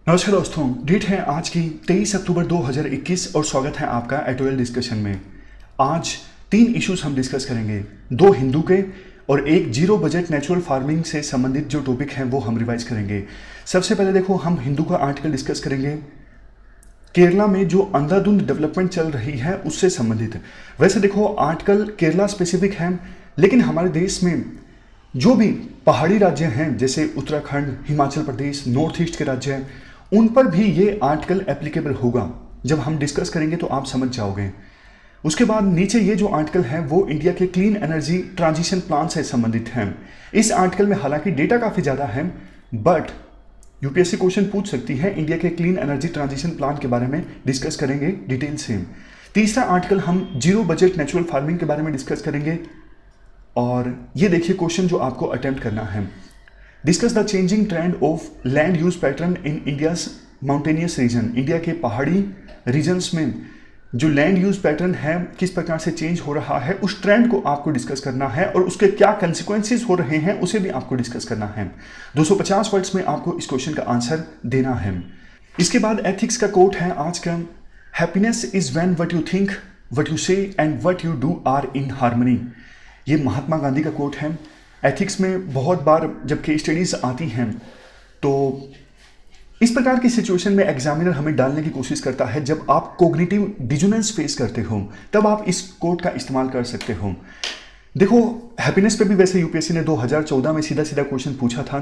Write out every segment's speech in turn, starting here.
नमस्कार दोस्तों, डेट है आज की 23 अक्टूबर 2021 और स्वागत है आपका एटोयल डिस्कशन में। आज 3 इश्यूज हम डिस्कस करेंगे, 2 हिंदू के और एक जीरो बजट नेचुरल फार्मिंग से संबंधित जो टॉपिक हैं वो हम रिवाइज करेंगे। सबसे पहले देखो, हम हिंदू का आर्टिकल डिस्कस करेंगे केरला में जो अंधाधुंध डेवलपमेंट चल रही है उससे संबंधित। वैसे देखो, आर्टिकल केरला स्पेसिफिक है, लेकिन हमारे देश में जो भी पहाड़ी राज्य हैं जैसे उत्तराखंड, हिमाचल प्रदेश, नॉर्थ ईस्ट के राज्य हैं, उन पर भी ये आर्टिकल एप्लीकेबल होगा। जब हम डिस्कस करेंगे तो आप समझ जाओगे। उसके बाद नीचे ये जो आर्टिकल है वो इंडिया के क्लीन एनर्जी ट्रांजिशन प्लान से संबंधित है। इस आर्टिकल में हालांकि डेटा काफ़ी ज़्यादा है, बट यूपीएससी क्वेश्चन पूछ सकती है। इंडिया के क्लीन एनर्जी ट्रांजिशन प्लान के बारे में डिस्कस करेंगे डिटेल से। तीसरा आर्टिकल हम जीरो बजट नेचुरल फार्मिंग के बारे में डिस्कस करेंगे। और ये देखिए क्वेश्चन जो आपको अटेम्प्ट करना है, discuss the changing trend of land use pattern in India's mountainous region. India के पहाड़ी रीजन्स में जो लैंड यूज पैटर्न है किस प्रकार से चेंज हो रहा है, उस ट्रेंड को आपको डिस्कस करना है और उसके क्या कंसिक्वेंसेस हो रहे हैं उसे भी आपको डिस्कस करना है। 250 वर्ड्स में आपको इस क्वेश्चन का आंसर देना है। इसके बाद एथिक्स का कोट है आज का, happiness is when what you think, what you say and what you do are in harmony. ये महात्मा गांधी का कोट है। एथिक्स में बहुत बार जब केस स्टडीज आती हैं तो इस प्रकार की सिचुएशन में एग्जामिनर हमें डालने की कोशिश करता है, जब आप कोग्निटिव डिजुनेंस फेस करते हो तब आप इस कोट का इस्तेमाल कर सकते हो। देखो, हैप्पीनेस पे भी वैसे यूपीएससी ने 2014 में सीधा सीधा क्वेश्चन पूछा था,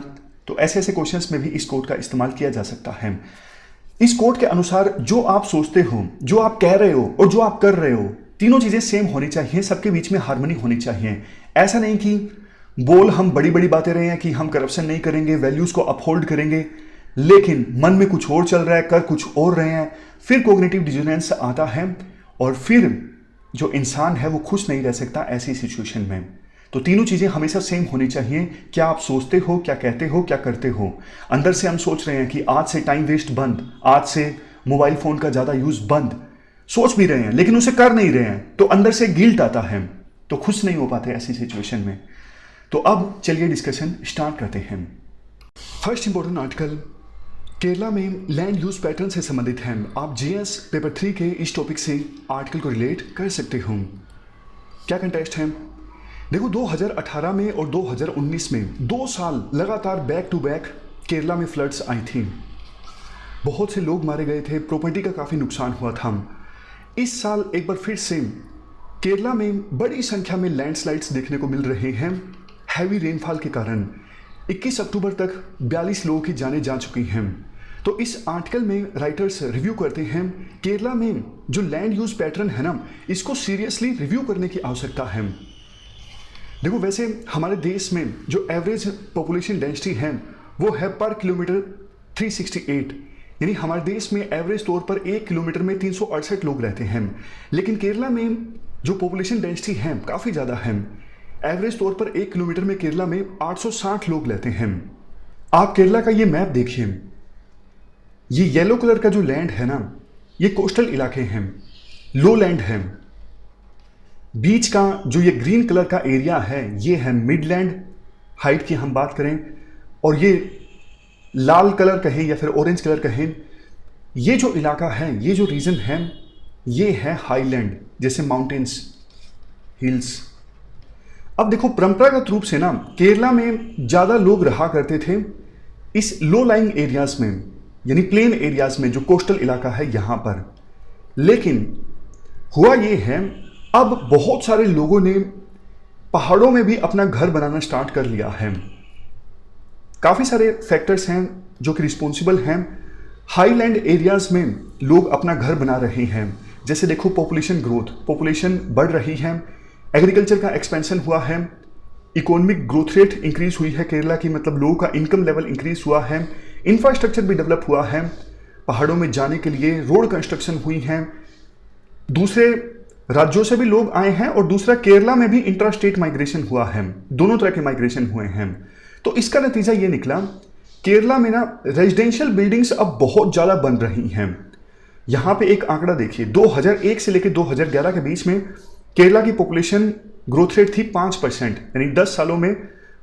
तो ऐसे ऐसे क्वेश्चंस में भी इस कोट का इस्तेमाल किया जा सकता है। इस कोट के अनुसार जो आप सोचते हो, जो आप कह रहे हो और जो आप कर रहे हो, तीनों चीजें सेम होनी चाहिए, सबके बीच में हार्मनी होनी चाहिए। ऐसा नहीं कि बोल हम बड़ी बड़ी बातें रहे हैं कि हम करप्शन नहीं करेंगे, वैल्यूज को अपहोल्ड करेंगे, लेकिन मन में कुछ और चल रहा है, कर कुछ और रहे हैं, फिर कोग्निटिव डिसोनेंस आता है और फिर जो इंसान है वो खुश नहीं रह सकता ऐसी सिचुएशन में। तो तीनों चीजें हमेशा सेम होनी चाहिए। क्या आप सोचते हो, क्या कहते हो, क्या करते हो। अंदर से हम सोच रहे हैं कि आज से टाइम वेस्ट बंद, आज से मोबाइल फोन का ज्यादा यूज बंद, सोच भी रहे हैं लेकिन उसे कर नहीं रहे हैं, तो अंदर से गिल्ट आता है, तो खुश नहीं हो पाते ऐसी सिचुएशन में। तो अब चलिए डिस्कशन स्टार्ट करते हैं। फर्स्ट इंपॉर्टेंट आर्टिकल केरला में लैंड यूज पैटर्न से संबंधित है। आप जीएस पेपर 3 के इस टॉपिक से आर्टिकल को रिलेट कर सकते हो। क्या कंटेस्ट है, देखो 2018 में और 2019 में 2 साल लगातार बैक टू बैक केरला में फ्लड्स आई थी। बहुत से लोग मारे गए थे, प्रॉपर्टी का काफ़ी नुकसान हुआ था। इस साल एक बार फिर से केरला में बड़ी संख्या में लैंडस्लाइड्स देखने को मिल रहे हैं हैवी रेनफॉल के कारण। 21 अक्टूबर तक 42 लोगों की जानें जा चुकी हैं। तो इस आर्टिकल में राइटर्स रिव्यू करते हैं केरला में जो लैंड यूज पैटर्न है ना, इसको सीरियसली रिव्यू करने की आवश्यकता है। देखो, वैसे हमारे देश में जो एवरेज पॉपुलेशन डेंसिटी है वो है पर किलोमीटर 368, यानी हमारे देश में एवरेज तौर पर 1 किलोमीटर में 368 लोग रहते हैं। लेकिन केरला में जो पॉपुलेशन डेंसिटी है काफ़ी ज़्यादा है। एवरेज तौर पर 1 किलोमीटर में केरला में 860 लोग रहते हैं। आप केरला का ये मैप देखिए, ये येलो कलर का जो लैंड है ना, ये कोस्टल इलाके हैं, लो लैंड है। बीच का जो ये ग्रीन कलर का एरिया है ये है मिडलैंड हाइट की हम बात करें, और ये लाल कलर कहें या फिर ऑरेंज कलर कहें, ये जो इलाका है, ये जो रीजन है, ये है हाईलैंड, जैसे माउंटेन्स, हिल्स। अब देखो, परंपरागत रूप से ना केरला में ज़्यादा लोग रहा करते थे इस लो लाइंग एरियाज में, यानी प्लेन एरियाज में, जो कोस्टल इलाका है यहाँ पर। लेकिन हुआ ये है, अब बहुत सारे लोगों ने पहाड़ों में भी अपना घर बनाना स्टार्ट कर लिया है। काफ़ी सारे फैक्टर्स हैं जो कि रिस्पॉन्सिबल हैं। हाईलैंड एरियाज में लोग अपना घर बना रहे हैं। जैसे देखो, पॉपुलेशन ग्रोथ, पॉपुलेशन बढ़ रही है, एग्रीकल्चर का एक्सपेंशन हुआ है, इकोनॉमिक ग्रोथ रेट इंक्रीज हुई है केरला की, मतलब लोगों का इनकम लेवल इंक्रीज हुआ है, इंफ्रास्ट्रक्चर भी डेवलप हुआ है, पहाड़ों में जाने के लिए रोड कंस्ट्रक्शन हुई है, दूसरे राज्यों से भी लोग आए हैं, और दूसरा केरला में भी इंट्रा स्टेट माइग्रेशन हुआ है, दोनों तरह के माइग्रेशन हुए हैं। तो इसका नतीजा ये निकला, केरला में ना रेजिडेंशियल बिल्डिंग्स अब बहुत ज़्यादा बन रही हैं। यहाँ पे एक आंकड़ा देखिए, 2001 से लेकर 2011 के बीच में केरला की पॉपुलेशन ग्रोथ रेट थी 5%, यानी 10 सालों में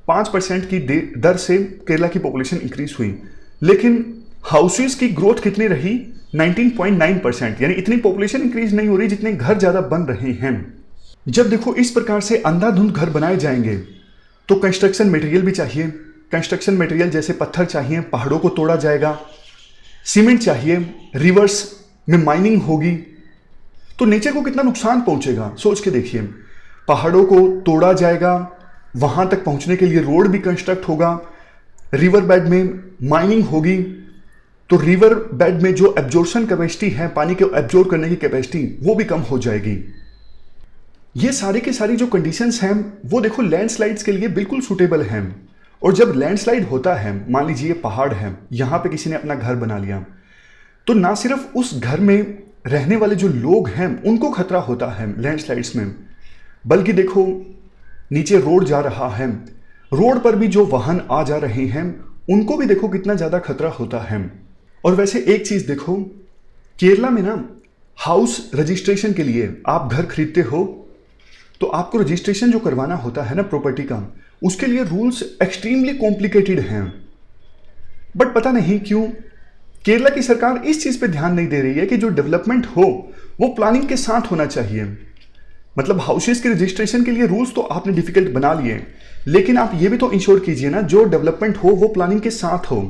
5% की दर से केरला की पॉपुलेशन इंक्रीज हुई। लेकिन हाउसेस की ग्रोथ कितनी रही? 19.9%, यानी इतनी पॉपुलेशन इंक्रीज नहीं हो रही जितने घर ज्यादा बन रहे हैं। जब देखो इस प्रकार से अंधाधुंध घर बनाए जाएंगे तो कंस्ट्रक्शन मटेरियल भी चाहिए। कंस्ट्रक्शन मटेरियल जैसे पत्थर चाहिए, पहाड़ों को तोड़ा जाएगा, सीमेंट चाहिए, रिवर्स में माइनिंग होगी, तो नेचर को कितना नुकसान पहुंचेगा सोच के देखिए। पहाड़ों को तोड़ा जाएगा, वहां तक पहुंचने के लिए रोड भी कंस्ट्रक्ट होगा, रिवर बेड में माइनिंग होगी, तो रिवर बेड में जो एब्जॉर्प्शन कैपेसिटी है, पानी को एब्जॉर्ब करने की कैपेसिटी, वो भी कम हो जाएगी। ये सारी की सारी जो कंडीशंस हैं वो देखो लैंडस्लाइड्स के लिए बिल्कुल सूटेबल हैं। और जब लैंडस्लाइड होता है, मान लीजिए पहाड़ है, यहां पे किसी ने अपना घर बना लिया, तो ना सिर्फ उस घर में रहने वाले जो लोग हैं उनको खतरा होता है लैंडस्लाइड्स में, बल्कि देखो नीचे रोड जा रहा है, रोड पर भी जो वाहन आ जा रहे हैं उनको भी देखो कितना ज्यादा खतरा होता है। और वैसे एक चीज देखो, केरला में ना हाउस रजिस्ट्रेशन के लिए आप घर खरीदते हो तो आपको रजिस्ट्रेशन जो करवाना होता है ना प्रॉपर्टी का, उसके लिए रूल्स एक्सट्रीमली कॉम्प्लिकेटेड हैं। बट पता नहीं क्यों केरला की सरकार इस चीज पे ध्यान नहीं दे रही है कि जो डेवलपमेंट हो वो प्लानिंग के साथ होना चाहिए। मतलब हाउसेस के रजिस्ट्रेशन के लिए रूल्स तो आपने डिफिकल्ट बना लिए, लेकिन आप ये भी तो इंश्योर कीजिए ना जो डेवलपमेंट हो वो प्लानिंग के साथ हो।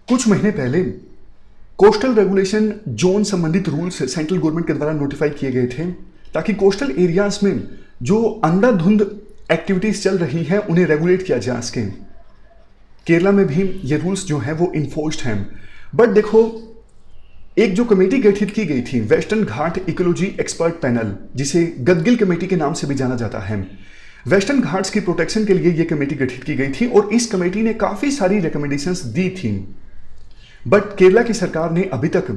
कुछ महीने पहले कोस्टल रेगुलेशन जोन संबंधित रूल्स सेंट्रल गवर्नमेंट के द्वारा नोटिफाई किए गए थे, ताकि कोस्टल एरियाज में जो अंधाधुंध एक्टिविटीज चल रही हैं उन्हें रेगुलेट किया जा सके। केरला में भी ये रूल्स जो हैं वो इन्फोर्स्ड हैं। बट देखो एक जो कमेटी गठित की गई थी, वेस्टर्न घाट इकोलॉजी एक्सपर्ट पैनल, जिसे गदगिल कमेटी के नाम से भी जाना जाता है, वेस्टर्न घाट्स की प्रोटेक्शन के लिए यह कमेटी गठित की गई थी और इस कमेटी ने काफी सारी रिकमेंडेशंस दी थी। बट केरला की सरकार ने अभी तक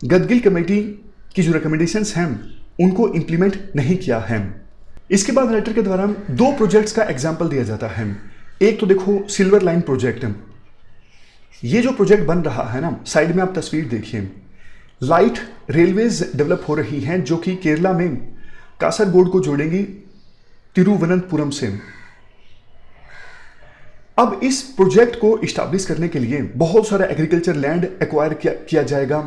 गदगिल कमेटी की जो रिकमेंडेशंस हैं उनको इंप्लीमेंट नहीं किया है। इसके बाद राइटर के द्वारा दो प्रोजेक्ट्स का एग्जाम्पल दिया जाता है। एक तो देखो सिल्वर लाइन प्रोजेक्ट, ये जो प्रोजेक्ट बन रहा है ना, साइड में आप तस्वीर देखिए, लाइट रेलवेज डेवलप हो रही हैं जो कि केरला में कासरगोड को जोड़ेंगी तिरुवनंतपुरम से। अब इस प्रोजेक्ट को इस्टेब्लिश करने के लिए बहुत सारा एग्रीकल्चर लैंड एक्वायर किया जाएगा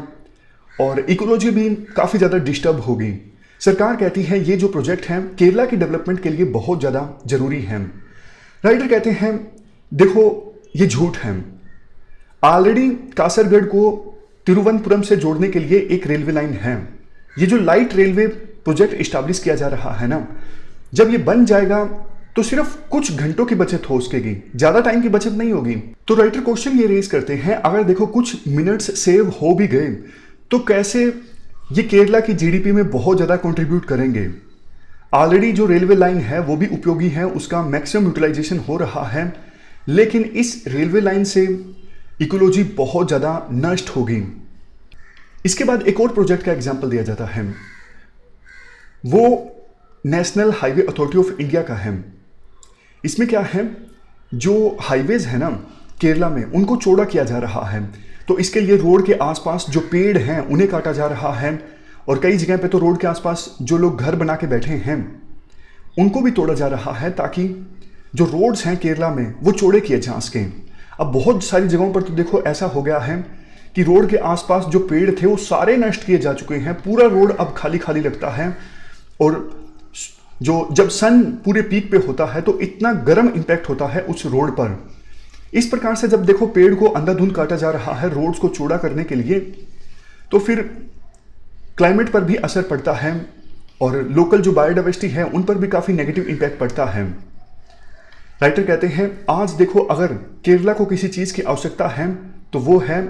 और इकोलॉजी भी काफी ज्यादा डिस्टर्ब होगी। सरकार कहती है ये जो प्रोजेक्ट है केरला की डेवलपमेंट के लिए बहुत ज्यादा जरूरी है। राइटर कहते हैं देखो ये झूठ है। ऑलरेडी कासरगढ़ को तिरुवनंतपुरम से जोड़ने के लिए एक रेलवे लाइन है। ये जो लाइट रेलवे प्रोजेक्ट इस्टेब्लिश किया जा रहा है ना, जब ये बन जाएगा तो सिर्फ कुछ घंटों की बचत हो सकेगी, ज्यादा टाइम की बचत नहीं होगी। तो राइटर क्वेश्चन ये रेज करते हैं, अगर देखो कुछ मिनट्स सेव हो भी गए तो कैसे ये केरला की जीडीपी में बहुत ज्यादा कंट्रीब्यूट करेंगे। ऑलरेडी जो रेलवे लाइन है वो भी उपयोगी है, उसका मैक्सिमम यूटिलाइजेशन हो रहा है, लेकिन इस रेलवे लाइन से इकोलॉजी बहुत ज्यादा नष्ट होगी। इसके बाद एक और प्रोजेक्ट का एग्जाम्पल दिया जाता है, वो national highway authority of India का है। इसमें क्या है, जो हाईवेज है ना केरला में उनको चौड़ा किया जा रहा है, तो इसके लिए रोड के आसपास जो पेड़ हैं उन्हें काटा जा रहा है और कई जगह पे तो रोड के आसपास जो लोग घर बना के बैठे हैं उनको भी तोड़ा जा रहा है, ताकि जो रोड्स हैं केरला में वो चौड़े किए जा सकें। अब बहुत सारी जगहों पर तो देखो ऐसा हो गया है कि रोड के आसपास जो पेड़ थे वो सारे नष्ट किए जा चुके हैं, पूरा रोड अब खाली खाली लगता है। और जो जब सन पूरे पीक पे होता है तो इतना गर्म इंपैक्ट होता है उस रोड पर। इस प्रकार से जब देखो पेड़ को अंधाधुंध काटा जा रहा है रोड्स को चौड़ा करने के लिए, तो फिर क्लाइमेट पर भी असर पड़ता है और लोकल जो बायोडाइवर्सिटी है उन पर भी काफी नेगेटिव इंपैक्ट पड़ता है। राइटर कहते हैं आज देखो अगर केरला को किसी चीज की आवश्यकता है तो वो है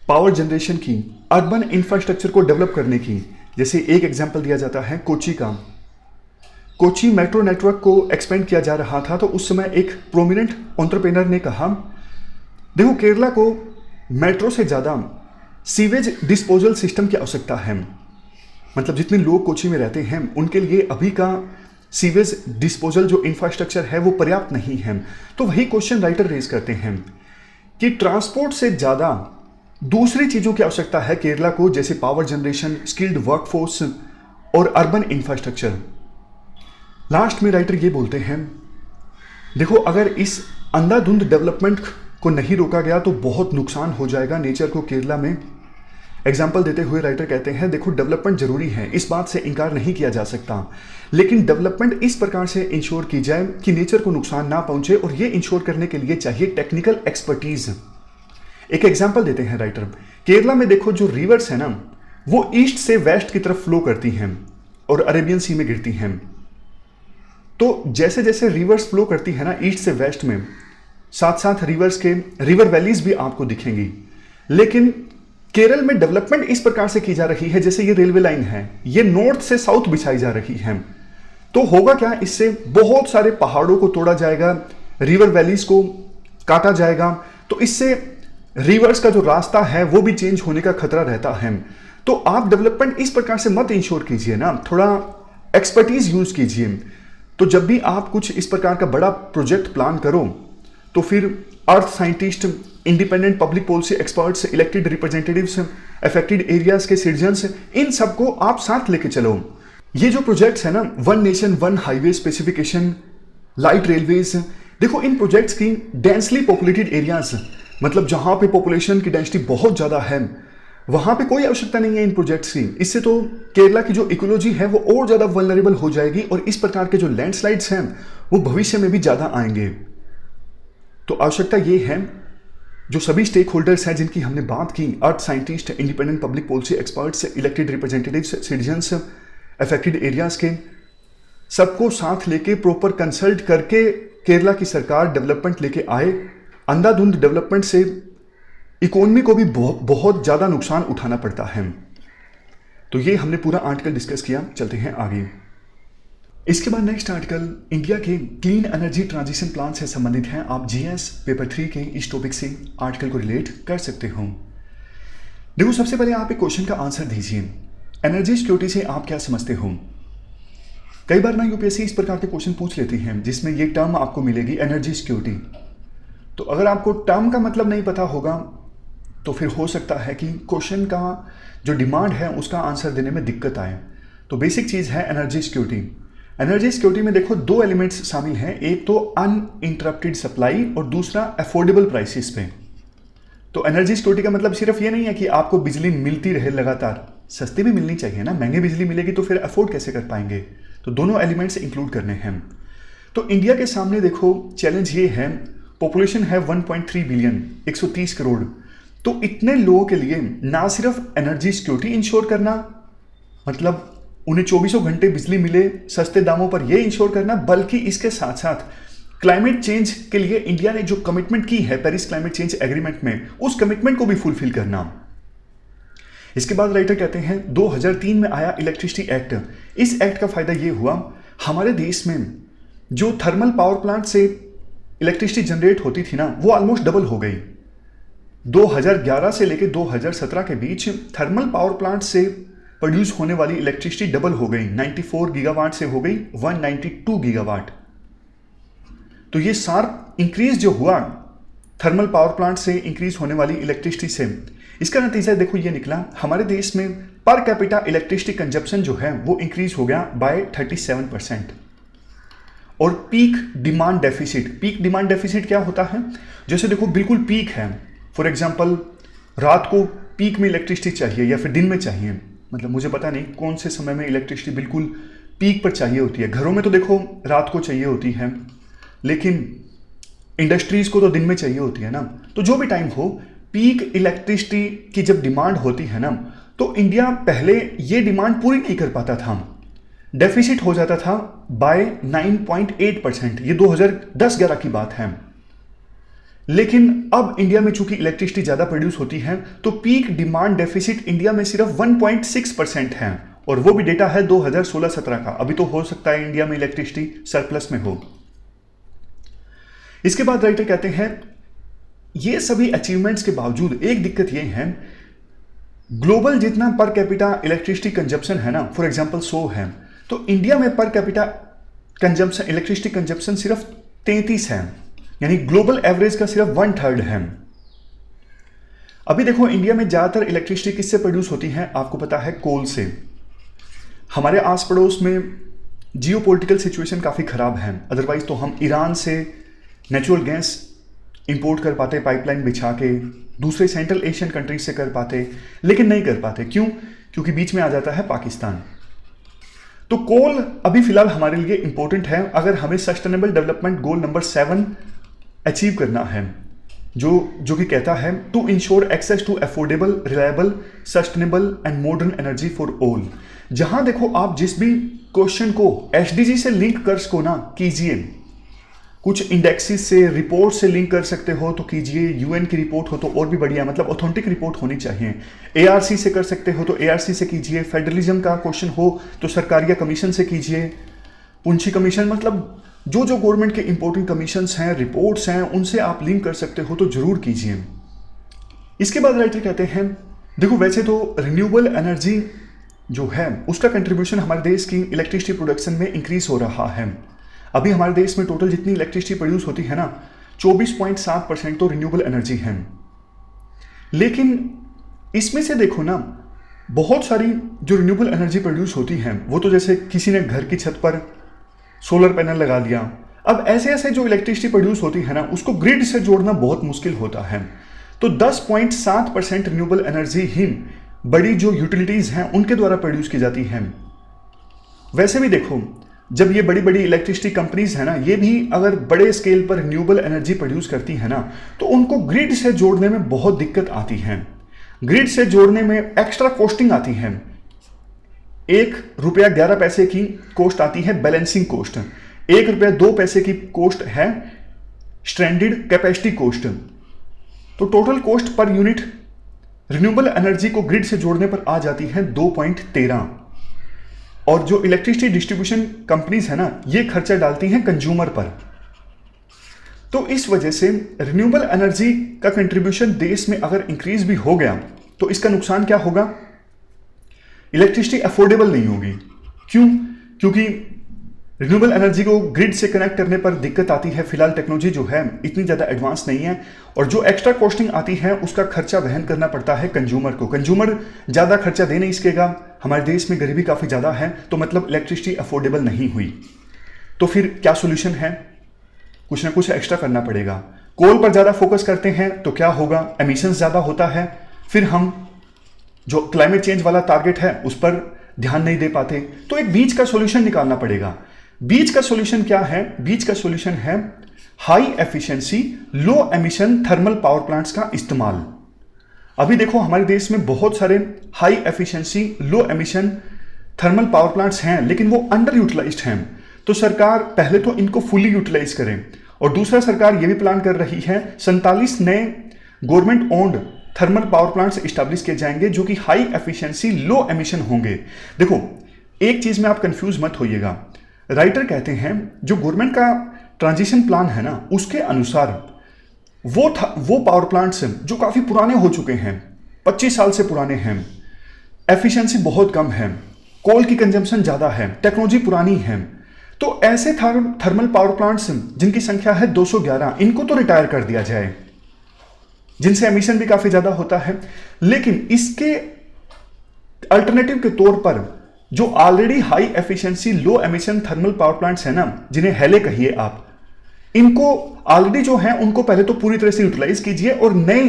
पावर जनरेशन की, अर्बन इंफ्रास्ट्रक्चर को डेवलप करने की। जैसे एक एग्जांपल दिया जाता है कोची का। कोची मेट्रो नेटवर्क को एक्सपेंड किया जा रहा था, तो उस समय एक प्रोमिनेंट एंटरप्रेन्योर ने कहा देखो केरला को मेट्रो से ज़्यादा सीवेज डिस्पोजल सिस्टम की आवश्यकता है। मतलब जितने लोग कोची में रहते हैं उनके लिए अभी का सीवेज डिस्पोजल जो इंफ्रास्ट्रक्चर है वो पर्याप्त नहीं है। तो वही क्वेश्चन राइटर रेज करते हैं कि ट्रांसपोर्ट से ज़्यादा दूसरी चीज़ों की आवश्यकता है केरला को, जैसे पावर जनरेशन, स्किल्ड वर्कफोर्स और अर्बन इंफ्रास्ट्रक्चर। लास्ट में राइटर ये बोलते हैं देखो अगर इस अंधाधुंध डेवलपमेंट को नहीं रोका गया तो बहुत नुकसान हो जाएगा नेचर को केरला में। एग्जाम्पल देते हुए राइटर कहते हैं, देखो डेवलपमेंट जरूरी है, इस बात से इनकार नहीं किया जा सकता, लेकिन डेवलपमेंट इस प्रकार से इंश्योर की जाए कि नेचर को नुकसान ना पहुंचे, और ये इंश्योर करने के लिए चाहिए टेक्निकल एक्सपर्टीज। एक एग्जाम्पल देते हैं राइटर, केरला में देखो जो रिवर्स है ना, वो ईस्ट से वेस्ट की तरफ फ्लो करती हैं और अरेबियन सी में गिरती हैं। तो जैसे जैसे रिवर्स फ्लो करती है ना ईस्ट से वेस्ट में, साथ साथ रिवर्स के रिवर वैलीज भी आपको दिखेंगी। लेकिन केरल में डेवलपमेंट इस प्रकार से की जा रही है जैसे ये रेलवे लाइन है, ये नॉर्थ से साउथ बिछाई जा रही है। तो होगा क्या, इससे बहुत सारे पहाड़ों को तोड़ा जाएगा, रिवर वैलीज को काटा जाएगा, तो इससे रिवर्स का जो रास्ता है वो भी चेंज होने का खतरा रहता है। तो आप डेवलपमेंट इस प्रकार से मत इंश्योर कीजिए ना, थोड़ा एक्सपर्टीज यूज कीजिए। तो जब भी आप कुछ इस प्रकार का बड़ा प्रोजेक्ट प्लान करो तो फिर earth scientist, independent public policy experts, elected representatives, affected areas के सिटीजन्स, इन सबको आप साथ लेके चलो। ये जो प्रोजेक्ट्स है ना, one nation one highway specification, light railways, देखो इन प्रोजेक्ट्स की डेंसली पॉपुलेटेड एरियाज, मतलब जहां पे पॉपुलेशन की डेंसिटी बहुत ज्यादा है, वहां पे कोई आवश्यकता नहीं है इन प्रोजेक्ट्स की। इससे तो केरला की जो इकोलॉजी है वो और ज्यादा वल्नरेबल हो जाएगी, और इस प्रकार के जो लैंडस्लाइड्स हैं वो भविष्य में भी ज्यादा आएंगे। तो आवश्यकता ये है, जो सभी स्टेक होल्डर्स हैं जिनकी हमने बात की, earth scientist, independent public policy experts, elected representatives, citizens, affected areas के, सबको साथ लेके प्रॉपर कंसल्ट करके केरला की सरकार डेवलपमेंट लेके आए। अंधाधुंध डेवलपमेंट से इकोनॉमी को भी बहुत ज़्यादा नुकसान उठाना पड़ता है। तो ये हमने पूरा आर्टिकल डिस्कस किया, चलते हैं आगे। इसके बाद नेक्स्ट आर्टिकल इंडिया के क्लीन एनर्जी ट्रांजिशन प्लान से संबंधित है। आप जीएस पेपर 3 के इस टॉपिक से आर्टिकल को रिलेट कर सकते हो। देखो, सबसे पहले आप एक क्वेश्चन का आंसर दीजिए, एनर्जी सिक्योरिटी से आप क्या समझते हो। कई बार ना यूपीएससी इस प्रकार के क्वेश्चन पूछ लेती है जिसमें ये टर्म आपको मिलेगी, एनर्जी सिक्योरिटी। तो अगर आपको टर्म का मतलब नहीं पता होगा तो फिर हो सकता है कि क्वेश्चन का जो डिमांड है उसका आंसर देने में दिक्कत आए। तो बेसिक चीज़ है एनर्जी सिक्योरिटी। एनर्जी सिक्योरिटी में देखो दो एलिमेंट्स शामिल हैं, एक तो अनइंटरप्टेड सप्लाई और दूसरा अफोर्डेबल प्राइसेस पे। तो एनर्जी सिक्योरिटी का मतलब सिर्फ ये नहीं है कि आपको बिजली मिलती रहे लगातार, सस्ती भी मिलनी चाहिए ना, महंगी बिजली मिलेगी तो फिर अफोर्ड कैसे कर पाएंगे। तो दोनों एलिमेंट्स इंक्लूड करने हैं। तो इंडिया के सामने देखो चैलेंज ये है, पॉपुलेशन है 1.3 बिलियन, 130 करोड़। तो इतने लोगों के लिए ना सिर्फ एनर्जी सिक्योरिटी इंश्योर करना, मतलब उन्हें 24 घंटे बिजली मिले सस्ते दामों पर, यह इंश्योर करना, बल्कि इसके साथ साथ क्लाइमेट चेंज के लिए इंडिया ने जो कमिटमेंट की है पेरिस क्लाइमेट चेंज एग्रीमेंट में, उस कमिटमेंट को भी फुलफिल करना। इसके बाद राइटर कहते हैं 2003 में आया इलेक्ट्रिसिटी एक्ट। इस एक्ट का फायदा यह हुआ, हमारे देश में जो थर्मल पावर प्लांट से इलेक्ट्रिसिटी जनरेट होती थी ना, वो ऑलमोस्ट डबल हो गई। 2011 से लेकर 2017 के बीच थर्मल पावर प्लांट से प्रोड्यूस होने वाली इलेक्ट्रिसिटी डबल हो गई, 94 गीगावाट से हो गई 192 गीगावाट। तो ये शार्प इंक्रीज जो हुआ थर्मल पावर प्लांट से इंक्रीज होने वाली इलेक्ट्रिसिटी से, इसका नतीजा देखो ये निकला, हमारे देश में पर कैपिटा इलेक्ट्रिसिटी कंजप्शन जो है वो इंक्रीज हो गया बाय 37%। और पीक डिमांड डेफिसिट क्या होता है, जैसे देखो बिल्कुल पीक है, फॉर एग्जांपल रात को पीक में इलेक्ट्रिसिटी चाहिए या फिर दिन में चाहिए, मतलब मुझे पता नहीं कौन से समय में इलेक्ट्रिसिटी बिल्कुल पीक पर चाहिए होती है। घरों में तो देखो रात को चाहिए होती है, लेकिन इंडस्ट्रीज को तो दिन में चाहिए होती है ना। तो जो भी टाइम हो, पीक इलेक्ट्रिसिटी की जब डिमांड होती है ना, तो इंडिया पहले ये डिमांड पूरी नहीं कर पाता था, डेफिसिट हो जाता था बाय 9.8%। ये 2010-11 की बात है। लेकिन अब इंडिया में चूंकि इलेक्ट्रिसिटी ज्यादा प्रोड्यूस होती है, तो पीक डिमांड डेफिसिट इंडिया में सिर्फ 1.6% है, और वो भी डेटा है 2016-17 का। अभी तो हो सकता है इंडिया में इलेक्ट्रिसिटी सरप्लस में हो। इसके बाद राइटर कहते हैं ये सभी अचीवमेंट्स के बावजूद एक दिक्कत ये है, ग्लोबल जितना पर कैपिटा इलेक्ट्रिसिटी कंजप्शन है ना, फॉर एग्जांपल 100 है, तो इंडिया में per capita consumption electricity consumption सिर्फ 33 है, यानी ग्लोबल एवरेज का सिर्फ 1/3 है। अभी देखो इंडिया में ज्यादातर इलेक्ट्रिसिटी किससे प्रोड्यूस होती है, आपको पता है कोल से। हमारे आस पड़ोस में जियोपॉलिटिकल सिचुएशन काफी खराब है, अदरवाइज तो हम ईरान से नेचुरल गैस इंपोर्ट कर पाते पाइपलाइन बिछा के, दूसरे सेंट्रल एशियन कंट्रीज से कर पाते, लेकिन नहीं कर पाते। क्यों? क्योंकि बीच में आ जाता है पाकिस्तान। तो कोल अभी फिलहाल हमारे लिए इंपॉर्टेंट है अगर हमें sustainable development goal number 7 achieve करना है, जो कि कहता है to ensure access to affordable, reliable, sustainable and modern energy for all. जहां देखो आप जिस भी क्वेश्चन को एसडीजी से लिंक कर सको ना कीजिए, कुछ इंडेक्सेस से, रिपोर्ट से लिंक कर सकते हो तो कीजिए, यूएन की रिपोर्ट हो तो और भी बढ़िया, मतलब ऑथेंटिक रिपोर्ट होनी चाहिए। एआरसी से कर सकते हो तो एआरसी से कीजिए, फेडरलिज्म का क्वेश्चन हो तो सरकारिया कमीशन से कीजिए, पुंछी कमीशन, मतलब जो गवर्नमेंट के इंपॉर्टेंट कमीशंस हैं, रिपोर्ट्स हैं, उनसे आप लिंक कर सकते हो तो जरूर कीजिए। इसके बाद राइटर कहते हैं देखो वैसे तो रिन्यूएबल एनर्जी जो है उसका कंट्रीब्यूशन हमारे देश की इलेक्ट्रिसिटी प्रोडक्शन में इंक्रीज हो रहा है। अभी हमारे देश में टोटल जितनी इलेक्ट्रिसिटी प्रोड्यूस होती है ना 24.7% तो रिन्यूएबल एनर्जी है। लेकिन इसमें से देखो ना बहुत सारी जो रिन्यूएबल एनर्जी प्रोड्यूस होती है वो तो जैसे किसी ने घर की छत पर सोलर पैनल लगा लिया। अब ऐसे ऐसे जो इलेक्ट्रिसिटी प्रोड्यूस होती है ना उसको ग्रिड से जोड़ना बहुत मुश्किल होता है। तो 10.7% रिन्यूएबल एनर्जी ही बड़ी जो यूटिलिटीज हैं उनके द्वारा प्रोड्यूस की जाती हैं। वैसे भी देखो जब ये बड़ी बड़ी इलेक्ट्रिसिटी कंपनीज है ना ये भी अगर बड़े स्केल पर रिन्यूएबल एनर्जी प्रोड्यूस करती है ना तो उनको ग्रिड से जोड़ने में बहुत दिक्कत आती है। ग्रिड से जोड़ने में एक्स्ट्रा कॉस्टिंग आती है। ₹1.11 की कॉस्ट आती है बैलेंसिंग कॉस्ट, ₹1.02 की कॉस्ट है स्ट्रैंडेड कैपेसिटी कॉस्ट। तो total cost per unit renewable energy को ग्रिड से जोड़ने पर आ जाती है 2.13। और जो इलेक्ट्रिसिटी डिस्ट्रीब्यूशन कंपनीज है ना ये खर्चा डालती हैं कंज्यूमर पर। तो इस वजह से रिन्यूएबल एनर्जी का कंट्रीब्यूशन देश में अगर इंक्रीज भी हो गया तो इसका नुकसान क्या होगा? इलेक्ट्रिसिटी अफोर्डेबल नहीं होगी। क्यों? क्योंकि रिन्यूएबल एनर्जी को ग्रिड से कनेक्ट करने पर दिक्कत आती है। फिलहाल टेक्नोलॉजी जो है इतनी ज़्यादा एडवांस नहीं है और जो एक्स्ट्रा कॉस्टिंग आती है उसका खर्चा वहन करना पड़ता है कंज्यूमर को। कंज्यूमर ज़्यादा खर्चा दे नहीं सकेगा। हमारे देश में गरीबी काफ़ी ज़्यादा है तो मतलब इलेक्ट्रिसिटी अफोर्डेबल नहीं हुई। तो फिर क्या सोल्यूशन है? कुछ ना कुछ एक्स्ट्रा करना पड़ेगा। कोल पर ज़्यादा फोकस करते हैं तो क्या होगा? एमिशंस ज़्यादा होता है, फिर हम जो क्लाइमेट चेंज वाला टारगेट है उस पर ध्यान नहीं दे पाते। तो एक बीच का सॉल्यूशन निकालना पड़ेगा। बीच का सॉल्यूशन क्या है? बीच का सॉल्यूशन है हाई एफिशिएंसी लो एमिशन थर्मल पावर प्लांट्स का इस्तेमाल। अभी देखो हमारे देश में बहुत सारे हाई एफिशिएंसी लो एमिशन थर्मल पावर प्लांट्स हैं लेकिन वो अंडर यूटिलाइज्ड हैं। तो सरकार पहले तो इनको फुली यूटिलाइज करे और दूसरा सरकार ये भी प्लान कर रही है 47 नए government owned thermal power plants establish किए जाएंगे जो कि हाई एफिशिएंसी लो एमिशन होंगे। देखो एक चीज में आप कंफ्यूज मत होइएगा। राइटर कहते हैं जो गवर्नमेंट का ट्रांजिशन प्लान है ना उसके अनुसार वो पावर प्लांट्स जो काफी पुराने हो चुके हैं, 25 साल से पुराने हैं, एफिशिएंसी बहुत कम है, कोल की कंजम्पशन ज्यादा है, टेक्नोलॉजी पुरानी है, तो ऐसे थर्मल पावर प्लांट्स जिनकी संख्या है 211 इनको तो रिटायर कर दिया जाए, जिनसे एमिशन भी काफी ज्यादा होता है। लेकिन इसके अल्टरनेटिव के तौर पर जो ऑलरेडी हाई एफिशिएंसी लो एमिशन थर्मल पावर प्लांट्स है ना, जिन्हें हेले कहिए आप, इनको ऑलरेडी जो है उनको पहले तो पूरी तरह से यूटिलाइज कीजिए और नए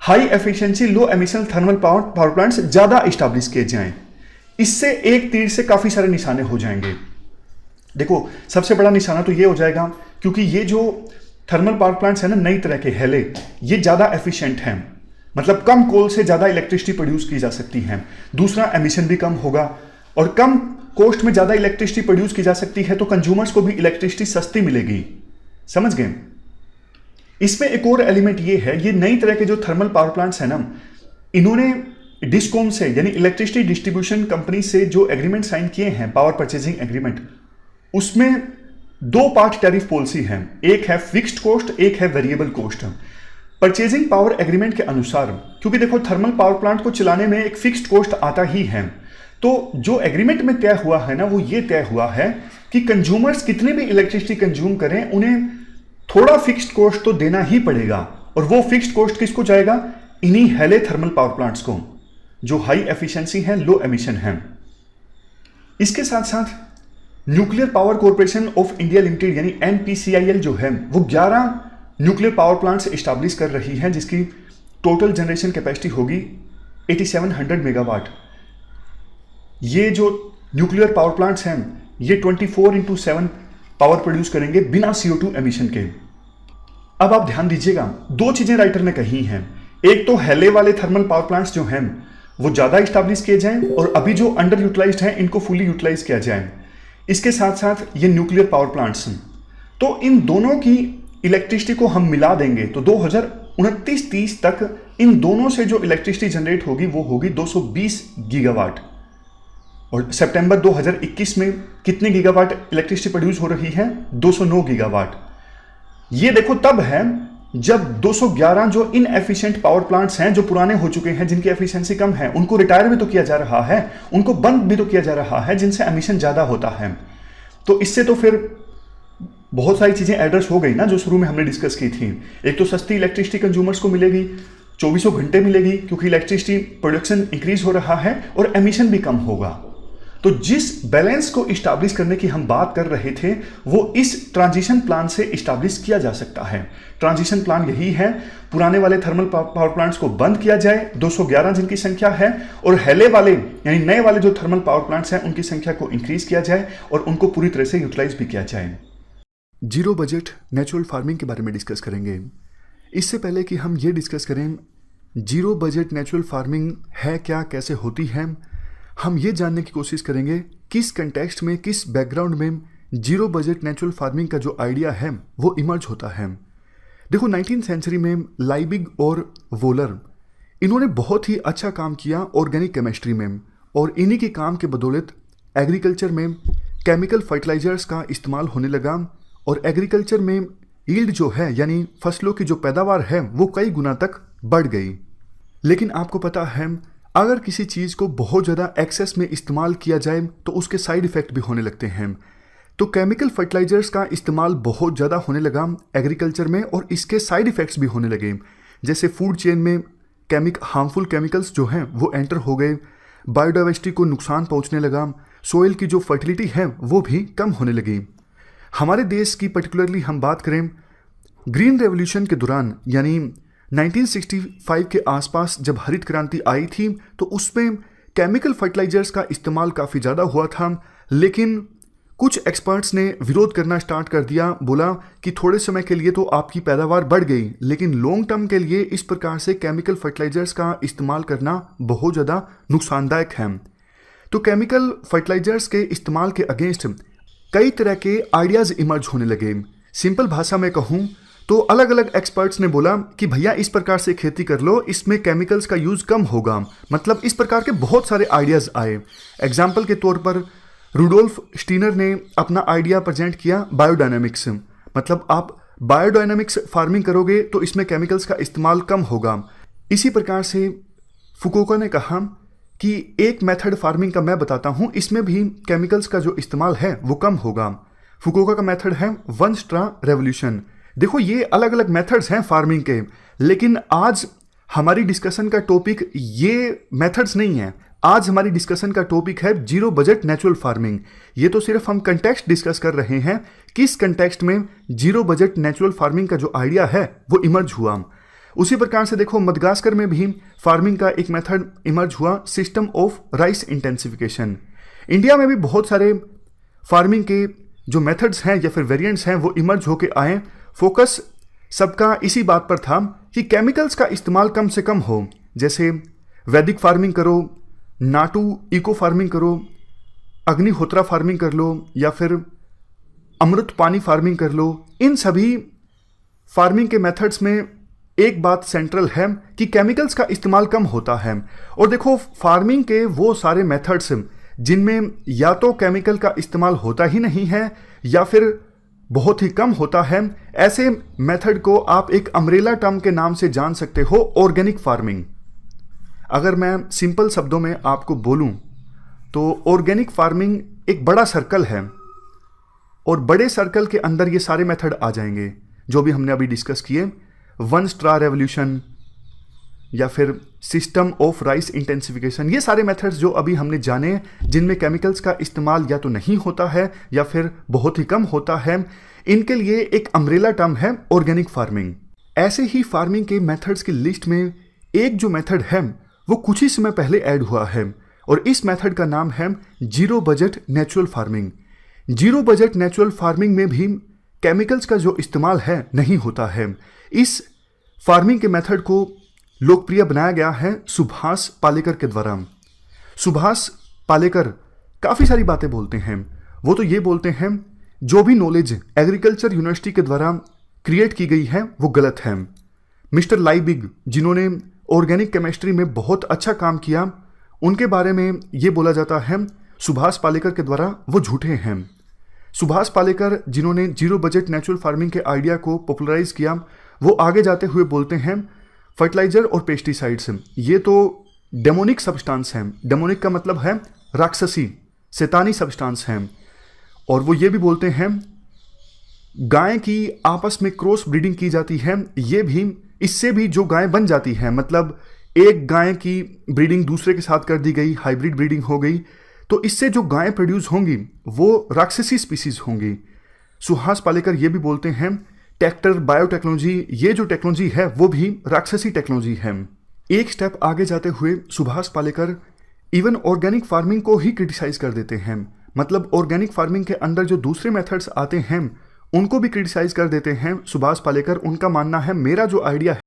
हाई एफिशिएंसी लो एमिशन थर्मल पावर प्लांट्स ज्यादा इस्टेब्लिश किए जाएं। इससे एक तीर से काफी सारे निशाने हो जाएंगे। देखो सबसे बड़ा निशाना तो ये हो जाएगा क्योंकि ये जो थर्मल पावर प्लांट्स है ना नई तरह के हेले, ये ज्यादा एफिशिएंट हैं, मतलब कम कोल से ज्यादा इलेक्ट्रिसिटी प्रोड्यूस की जा सकती है। दूसरा एमिशन भी कम होगा और कम कॉस्ट में ज्यादा इलेक्ट्रिसिटी प्रोड्यूस की जा सकती है तो कंज्यूमर्स को भी इलेक्ट्रिसिटी सस्ती मिलेगी। समझ गए? इसमें एक और एलिमेंट ये है, ये नई तरह के जो थर्मल पावर प्लांट्स है ना, इन्होंने डिस्कॉम से यानी इलेक्ट्रिसिटी डिस्ट्रीब्यूशन कंपनी से जो एग्रीमेंट साइन किए हैं, पावर परचेजिंग एग्रीमेंट, उसमें 2 पार्ट टैरिफ पॉलिसी है। एक है फिक्स्ड कॉस्ट, एक है variable cost. Purchasing power agreement के अनुसार, क्योंकि देखो थर्मल पावर प्लांट को चलाने में एक फिक्स्ड कॉस्ट आता ही है, तो जो एग्रीमेंट में तय हुआ है ना वो ये तय हुआ है कि कंज्यूमर्स कितने भी इलेक्ट्रिसिटी कंज्यूम करें उन्हें थोड़ा फिक्स्ड कॉस्ट तो देना ही पड़ेगा। और वो फिक्स्ड कॉस्ट किसको जाएगा? इन्हीं हेले थर्मल पावर प्लांट्स को जो हाई एफिशिएंसी है, लो एमिशन है। इसके साथ साथ nuclear power corporation of India limited यानी NPCIL जो है वो 11 न्यूक्लियर पावर प्लांट्स इस्टेब्लिश कर रही है जिसकी टोटल जनरेशन कैपेसिटी होगी 8700 मेगावाट। ये जो न्यूक्लियर पावर प्लांट्स हैं ये 24/7 पावर प्रोड्यूस करेंगे बिना CO2 एमिशन के। अब आप ध्यान दीजिएगा, दो चीजें राइटर ने कही हैं। एक तो हेले वाले थर्मल पावर प्लांट्स जो हैं वो ज्यादा इस्टेब्लिश किए जाएं और अभी जो अंडर यूटिलाइज्ड हैं इनको फुली यूटिलाइज किया जाए। इसके साथ साथ ये न्यूक्लियर पावर प्लांट्स हैं, तो इन दोनों की इलेक्ट्रिसिटी को हम मिला देंगे तो 2029-30 तक इन दोनों से जो इलेक्ट्रिसिटी जनरेट होगी वो होगी 220 गीगावाट। और सितंबर 2021 में कितने गीगावाट इलेक्ट्रिसिटी प्रोड्यूस हो रही है? 209 गीगावाट। ये देखो तब है जब 211 जो इनएफिशिएंट पावर प्लांट्स हैं जो पुराने हो चुके हैं, जिनकी एफिशिएंसी कम है, उनको रिटायर भी तो किया जा रहा है, उनको बंद भी तो किया जा रहा है, जिनसे एमिशन ज्यादा होता है। तो इससे तो फिर बहुत सारी चीजें एड्रेस हो गई ना जो शुरू में हमने डिस्कस की थी। एक तो सस्ती इलेक्ट्रिसिटी कंज्यूमर्स को मिलेगी, 24 घंटे मिलेगी क्योंकि इलेक्ट्रिसिटी प्रोडक्शन इंक्रीज हो रहा है और एमिशन भी कम होगा। तो जिस बैलेंस को इस्टेब्लिश करने की हम बात कर रहे थे वो इस ट्रांजिशन प्लान से इस्टेब्लिश किया जा सकता है। ट्रांजिशन प्लान यही है, पुराने वाले थर्मल पावर प्लांट्स को बंद किया जाए 211 जिनकी संख्या है, और हेले वाले यानी नए वाले जो थर्मल पावर प्लांट्स हैं उनकी संख्या को इंक्रीज किया जाए और उनको पूरी तरह से यूटिलाइज भी किया जाए। जीरो बजट नेचुरल फार्मिंग के बारे में डिस्कस करेंगे। इससे पहले कि हम ये डिस्कस करें जीरो बजट नेचुरल फार्मिंग है क्या, कैसे होती है, हम ये जानने की कोशिश करेंगे किस कंटेक्स्ट में, किस बैकग्राउंड में जीरो बजट नेचुरल फार्मिंग का जो आइडिया है वो इमर्ज होता है। देखो 19th सेंचुरी में लाइबिग और वोलर इन्होंने बहुत ही अच्छा काम किया ऑर्गेनिक केमिस्ट्री में, और इन्हीं के काम के बदौलत एग्रीकल्चर में केमिकल फर्टिलाइजर्स का इस्तेमाल होने लगा और एग्रीकल्चर में यील्ड जो है यानी फसलों की जो पैदावार है वो कई गुना तक बढ़ गई। लेकिन आपको पता है अगर किसी चीज़ को बहुत ज़्यादा एक्सेस में इस्तेमाल किया जाए तो उसके साइड इफ़ेक्ट भी होने लगते हैं। तो केमिकल फर्टिलाइजर्स का इस्तेमाल बहुत ज़्यादा होने लगा एग्रीकल्चर में और इसके साइड इफ़ेक्ट्स भी होने लगे, जैसे फूड चेन में हार्मफुल केमिकल्स जो हैं वो एंटर हो गए, बायोडाइवर्सिटी को नुकसान पहुंचने लगा, सोइल की जो फर्टिलिटी है वो भी कम होने लगी। हमारे देश की पर्टिकुलरली हम बात करें ग्रीन रेवोल्यूशन के दौरान यानी 1965 के आसपास जब हरित क्रांति आई थी तो उसमें केमिकल फर्टिलाइजर्स का इस्तेमाल काफ़ी ज़्यादा हुआ था, लेकिन कुछ एक्सपर्ट्स ने विरोध करना स्टार्ट कर दिया। बोला कि थोड़े समय के लिए तो आपकी पैदावार बढ़ गई लेकिन लॉन्ग टर्म के लिए इस प्रकार से केमिकल फर्टिलाइजर्स का इस्तेमाल करना बहुत ज़्यादा नुकसानदायक है। तो केमिकल फर्टिलाइजर्स के इस्तेमाल के अगेंस्ट कई तरह के आइडियाज़ इमर्ज होने लगे। सिंपल भाषा में कहूँ तो अलग अलग एक्सपर्ट्स ने बोला कि भैया इस प्रकार से खेती कर लो, इसमें केमिकल्स का यूज़ कम होगा। मतलब इस प्रकार के बहुत सारे आइडियाज़ आए। एग्जाम्पल के तौर पर रुडोल्फ स्टीनर ने अपना आइडिया प्रेजेंट किया बायोडायनामिक्स, मतलब आप बायोडायनामिक्स फार्मिंग करोगे तो इसमें केमिकल्स का इस्तेमाल कम होगा। इसी प्रकार से फुकुओका ने कहा कि एक मेथड फार्मिंग का मैं बताता हूँ, इसमें भी केमिकल्स का जो इस्तेमाल है वो कम होगा। फुकुओका का मेथड है वन स्ट्रा रेवोल्यूशन। देखो ये अलग अलग मेथड्स हैं फार्मिंग के, लेकिन आज हमारी डिस्कशन का टॉपिक ये मेथड्स नहीं है। आज हमारी डिस्कशन का टॉपिक है जीरो बजट नेचुरल फार्मिंग। ये तो सिर्फ हम कंटेक्स्ट डिस्कस कर रहे हैं, किस कंटेक्स्ट में जीरो बजट नेचुरल फार्मिंग का जो आइडिया है वो इमर्ज हुआ। उसी प्रकार से देखो मदगास्कर में भी फार्मिंग का एक मेथड इमर्ज हुआ, system of rice intensification. India में भी बहुत सारे फार्मिंग के जो मेथड्स हैं या फिर वेरिएंट्स हैं वो इमर्ज होके आए। फोकस सबका इसी बात पर था कि केमिकल्स का इस्तेमाल कम से कम हो, जैसे वैदिक फार्मिंग करो, नाटू इको फार्मिंग करो, अग्निहोत्रा फार्मिंग कर लो या फिर अमृत पानी फार्मिंग कर लो। इन सभी फार्मिंग के मेथड्स में एक बात सेंट्रल है कि केमिकल्स का इस्तेमाल कम होता है। और देखो फार्मिंग के वो सारे मेथड्स जिनमें या तो केमिकल का इस्तेमाल होता ही नहीं है या फिर बहुत ही कम होता है, ऐसे मेथड को आप एक अम्ब्रेला टर्म के नाम से जान सकते हो, ऑर्गेनिक फार्मिंग। अगर मैं सिंपल शब्दों में आपको बोलूं तो ऑर्गेनिक फार्मिंग एक बड़ा सर्कल है और बड़े सर्कल के अंदर ये सारे मेथड आ जाएंगे जो भी हमने अभी डिस्कस किए। वन स्ट्रा रेवोल्यूशन, या फिर सिस्टम ऑफ राइस इंटेंसिफिकेशन, ये सारे मेथड्स जो अभी हमने जाने, जिनमें केमिकल्स का इस्तेमाल या तो नहीं होता है या फिर बहुत ही कम होता है, इनके लिए एक अम्ब्रेला टर्म है ऑर्गेनिक फार्मिंग। ऐसे ही फार्मिंग के मेथड्स की लिस्ट में एक जो मेथड है वो कुछ ही समय पहले ऐड हुआ है, और इस मेथड का नाम है zero budget natural farming. Zero budget natural farming में भी केमिकल्स का जो इस्तेमाल है नहीं होता है। इस फार्मिंग के मेथड को लोकप्रिय बनाया गया है सुभाष पालेकर के द्वारा। सुभाष पालेकर काफ़ी सारी बातें बोलते हैं। वो तो ये बोलते हैं जो भी नॉलेज एग्रीकल्चर यूनिवर्सिटी के द्वारा क्रिएट की गई है वो गलत है। मिस्टर लाइबिग, जिन्होंने ऑर्गेनिक केमिस्ट्री में बहुत अच्छा काम किया, उनके बारे में ये बोला जाता है सुभाष पालेकर के द्वारा वो झूठे हैं। सुभाष पालेकर, जिन्होंने जीरो बजट नेचुरल फार्मिंग के आइडिया को पॉपुलराइज किया, वो आगे जाते हुए बोलते हैं फर्टिलाइजर और पेस्टिसाइड्स ये तो डेमोनिक सब्सटेंस हैं। डेमोनिक का मतलब है राक्षसी, शैतानी सब्सटेंस हैं। और वो ये भी बोलते हैं गाय की आपस में क्रॉस ब्रीडिंग की जाती है, ये भी, इससे भी जो गाय बन जाती है, मतलब एक गाय की ब्रीडिंग दूसरे के साथ कर दी गई, हाइब्रिड ब्रीडिंग हो गई, तो इससे जो गायें प्रोड्यूस होंगी वो राक्षसी स्पीसीज होंगी। सुभाष पालेकर ये भी बोलते हैं ट्रैक्टर, बायोटेक्नोलॉजी, ये जो टेक्नोलॉजी है वो भी राक्षसी टेक्नोलॉजी है। एक स्टेप आगे जाते हुए Subhash Palekar even organic farming को ही क्रिटिसाइज कर देते हैं, मतलब ऑर्गेनिक फार्मिंग के अंदर जो दूसरे मेथड्स आते हैं उनको भी क्रिटिसाइज कर देते हैं सुभाष पालेकर। उनका मानना है मेरा जो आइडिया है